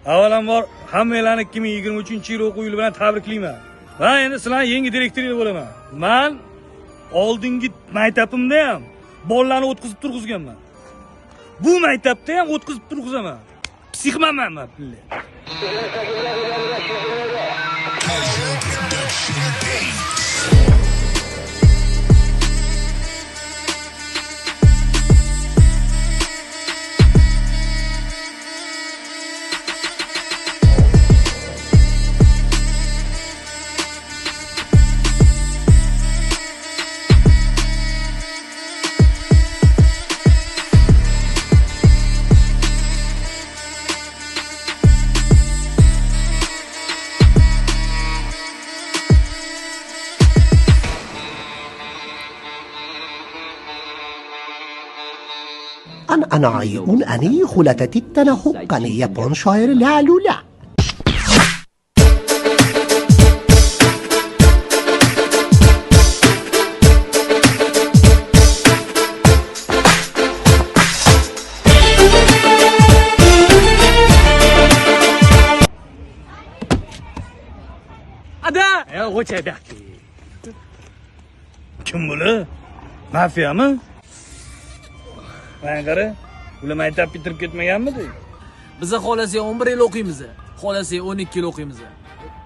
Avvalambor hammalarni 2023-yil o'quv yili bilan tabriklayman. Va endi sizlarning yangi direktoringiz bo'laman. Men oldingi maktabimda ham bolalarni o'tkazib turg'izganman. Bu maktabda ham o'tkazib turg'izaman. Psixmanman men, billah. Anayun ani khulatatitana huqqani yapon shoiri Lalula. Ada, ya o'chayda. Kim bular? Mafiyami? Mana qara, ular maktab bitirib ketmaganmidi? Biz xolasiga 11 yil o'qiymiz. Xolasiga 12 yil o'qiymiz.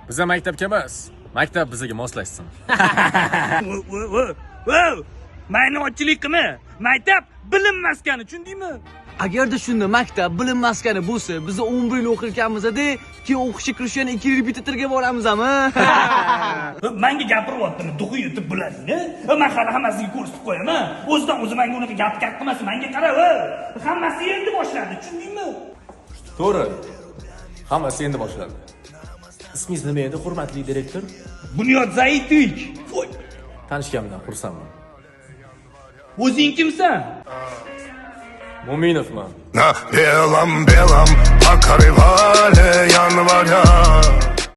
Biz maktabga emas, maktab bizga moslashsin. Ma'nochilik qilma. Maktab bilim maskani, tushundingmi? Agarda shunda maktab bilim maskani bo'lsa, biz 11 yil o'qirkanmiz-da, keyin o'qishga kirishgan 2 yil repetitorga boramiz-mi? Menga gapiryaptimi? Duxu yutib buladingni? Men hali hammasiga ko'rsatib qo'yaman. O'zidan o'zi menga unaqa gap qilmas, menga qara. Hammasi endi boshladi, tushundingmi? To'g'ri. Hammasi endi boshlandi. Ismingiz nima edi, hurmatli direktor? Bunyod Zaitovich. Tanishganimdan xursandman. O'zing kimsan? Mo'minovman. На белом-белом покрывале января